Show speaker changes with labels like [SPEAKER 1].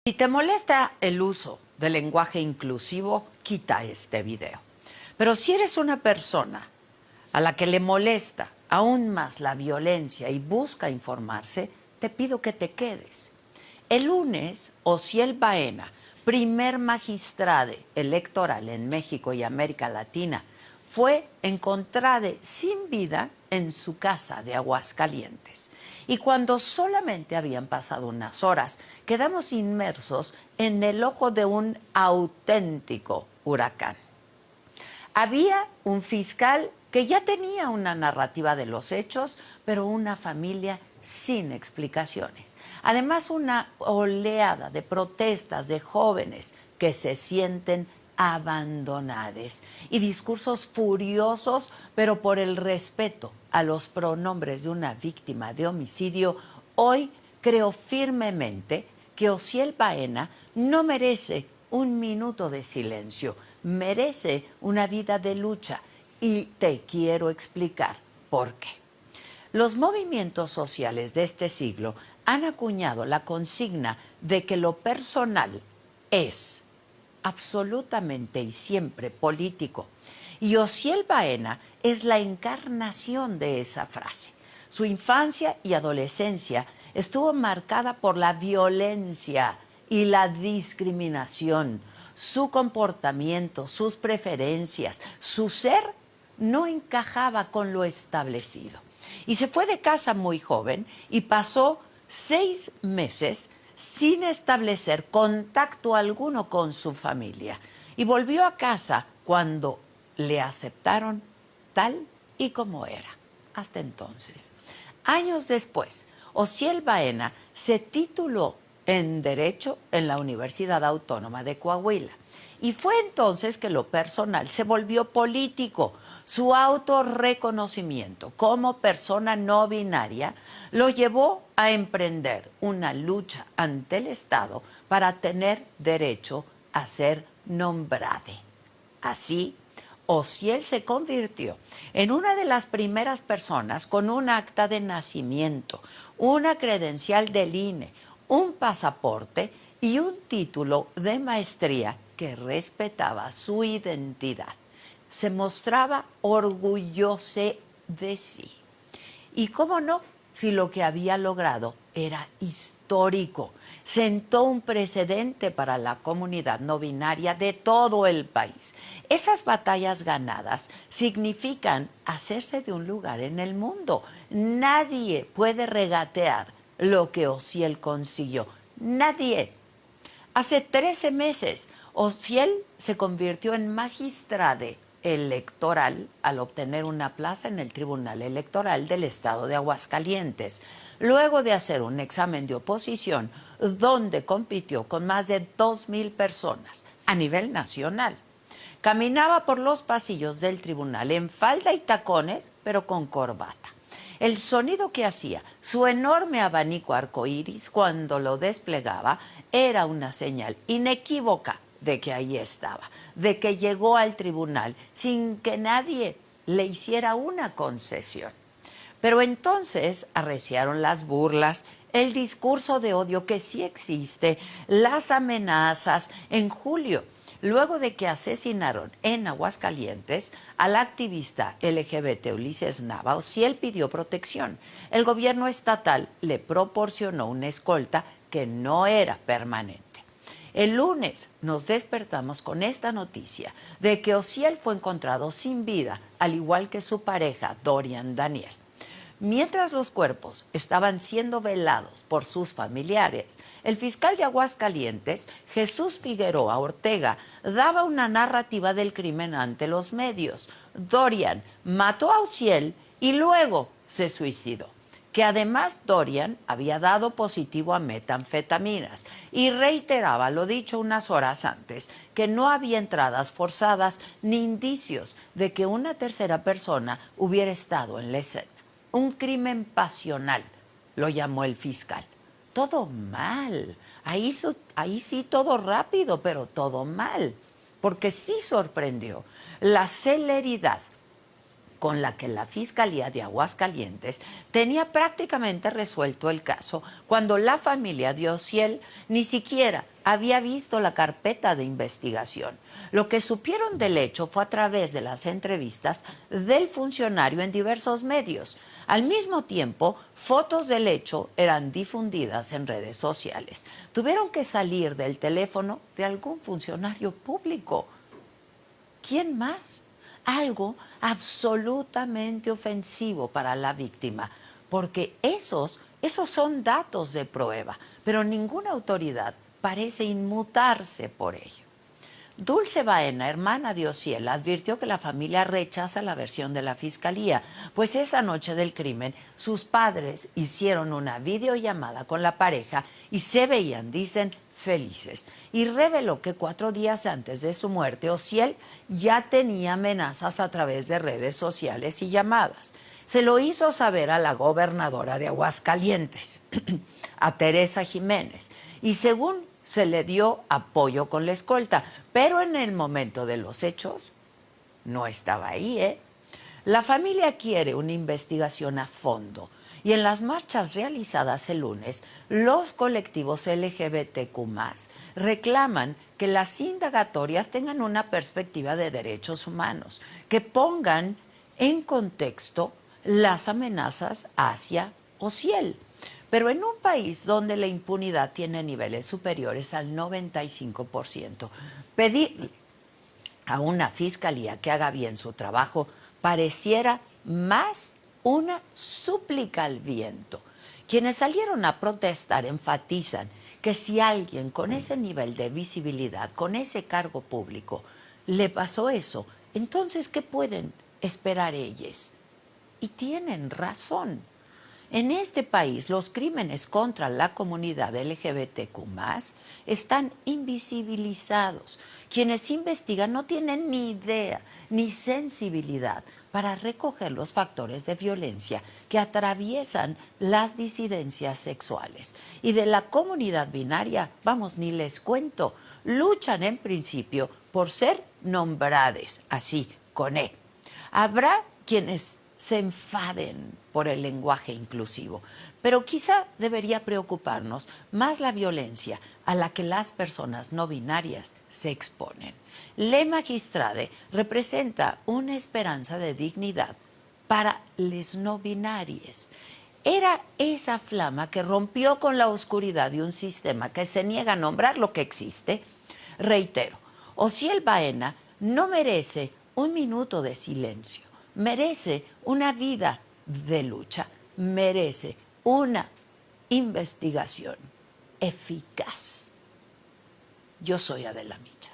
[SPEAKER 1] Si te molesta el uso del lenguaje inclusivo, quita este video. Pero si eres una persona a la que le molesta aún más la violencia y busca informarse, te pido que te quedes. El lunes, Osiel Baena, primer magistrado electoral en México y América Latina, fue encontrado sin vida en su casa de Aguascalientes. Y cuando solamente habían pasado unas horas, quedamos inmersos en el ojo de un auténtico huracán. Había un fiscal que ya tenía una narrativa de los hechos, pero una familia sin explicaciones. Además, una oleada de protestas de jóvenes que se sienten abandonados y discursos furiosos, pero por el respeto a los pronombres de una víctima de homicidio. Hoy creo firmemente que Osiel Baena no merece un minuto de silencio, merece una vida de lucha, y te quiero explicar por qué. Los movimientos sociales de este siglo han acuñado la consigna de que lo personal es absolutamente y siempre político. Y Osiel Baena es la encarnación de esa frase. Su infancia y adolescencia estuvo marcada por la violencia y la discriminación. Su comportamiento, sus preferencias, su ser no encajaba con lo establecido. Y se fue de casa muy joven y pasó 6 meses sin establecer contacto alguno con su familia. Y volvió a casa cuando le aceptaron tal y como era. Hasta entonces. Años después, Osiel Baena se tituló en Derecho en la Universidad Autónoma de Coahuila. Y fue entonces que lo personal se volvió político. Su autorreconocimiento como persona no binaria lo llevó a emprender una lucha ante el Estado para tener derecho a ser nombrado. Así, Osiel se convirtió en una de las primeras personas con un acta de nacimiento, una credencial del INE, un pasaporte y un título de maestría que respetaba su identidad. Se mostraba orgulloso de sí. Y cómo no, si lo que había logrado era histórico. Sentó un precedente para la comunidad no binaria de todo el país. Esas batallas ganadas significan hacerse de un lugar en el mundo. Nadie puede regatear lo que Osiel consiguió. Nadie. Hace 13 meses, Osiel se convirtió en magistrado electoral al obtener una plaza en el Tribunal Electoral del Estado de Aguascalientes, luego de hacer un examen de oposición donde compitió con más de 2,000 personas a nivel nacional. Caminaba por los pasillos del tribunal en falda y tacones, pero con corbata. El sonido que hacía su enorme abanico arcoíris cuando lo desplegaba era una señal inequívoca de que ahí estaba, de que llegó al tribunal sin que nadie le hiciera una concesión. Pero entonces arreciaron las burlas, el discurso de odio que sí existe, las amenazas. En julio, luego de que asesinaron en Aguascalientes al activista LGBT Ulises Nava, Osiel pidió protección. El gobierno estatal le proporcionó una escolta que no era permanente. El lunes nos despertamos con esta noticia de que Osiel fue encontrado sin vida, al igual que su pareja, Dorian Daniel. Mientras los cuerpos estaban siendo velados por sus familiares, el fiscal de Aguascalientes, Jesús Figueroa Ortega, daba una narrativa del crimen ante los medios. Dorian mató a Osiel y luego se suicidó. Que además Dorian había dado positivo a metanfetaminas y reiteraba lo dicho unas horas antes, que no había entradas forzadas ni indicios de que una tercera persona hubiera estado en la escena. Un crimen pasional, lo llamó el fiscal. Todo mal. Ahí sí todo rápido, pero todo mal. Porque sí sorprendió la celeridad con la que la Fiscalía de Aguascalientes tenía prácticamente resuelto el caso cuando la familia de Ociel ni siquiera había visto la carpeta de investigación. Lo que supieron del hecho fue a través de las entrevistas del funcionario en diversos medios. Al mismo tiempo, fotos del hecho eran difundidas en redes sociales. Tuvieron que salir del teléfono de algún funcionario público. ¿Quién más? Algo absolutamente ofensivo para la víctima, porque esos son datos de prueba, pero ninguna autoridad parece inmutarse por ello. Dulce Baena, hermana de Ociel, advirtió que la familia rechaza la versión de la fiscalía, pues esa noche del crimen sus padres hicieron una videollamada con la pareja y se veían, dicen, felices. Y reveló que 4 días antes de su muerte, Ociel ya tenía amenazas a través de redes sociales y llamadas. Se lo hizo saber a la gobernadora de Aguascalientes, a Teresa Jiménez, y según se le dio apoyo con la escolta, pero en el momento de los hechos no estaba ahí, ¿eh? La familia quiere una investigación a fondo y en las marchas realizadas el lunes, los colectivos LGBTQ+ reclaman que las indagatorias tengan una perspectiva de derechos humanos, que pongan en contexto las amenazas hacia Ociel. Pero en un país donde la impunidad tiene niveles superiores al 95%, pedir a una fiscalía que haga bien su trabajo pareciera más una súplica al viento. Quienes salieron a protestar enfatizan que si alguien con ese nivel de visibilidad, con ese cargo público, le pasó eso, entonces, ¿qué pueden esperar ellos? Y tienen razón. En este país, los crímenes contra la comunidad LGBTQ+ están invisibilizados. Quienes investigan no tienen ni idea ni sensibilidad para recoger los factores de violencia que atraviesan las disidencias sexuales. Y de la comunidad binaria, vamos, ni les cuento, luchan en principio por ser nombrades, así, con E. Habrá quienes se enfaden por el lenguaje inclusivo, pero quizá debería preocuparnos más la violencia a la que las personas no binarias se exponen. Le Magistrade representa una esperanza de dignidad para les no binarias. Era esa flama que rompió con la oscuridad de un sistema que se niega a nombrar lo que existe. Reitero, Ociel Baena no merece un minuto de silencio. Merece una vida de lucha, merece una investigación eficaz. Yo soy Adela Micha.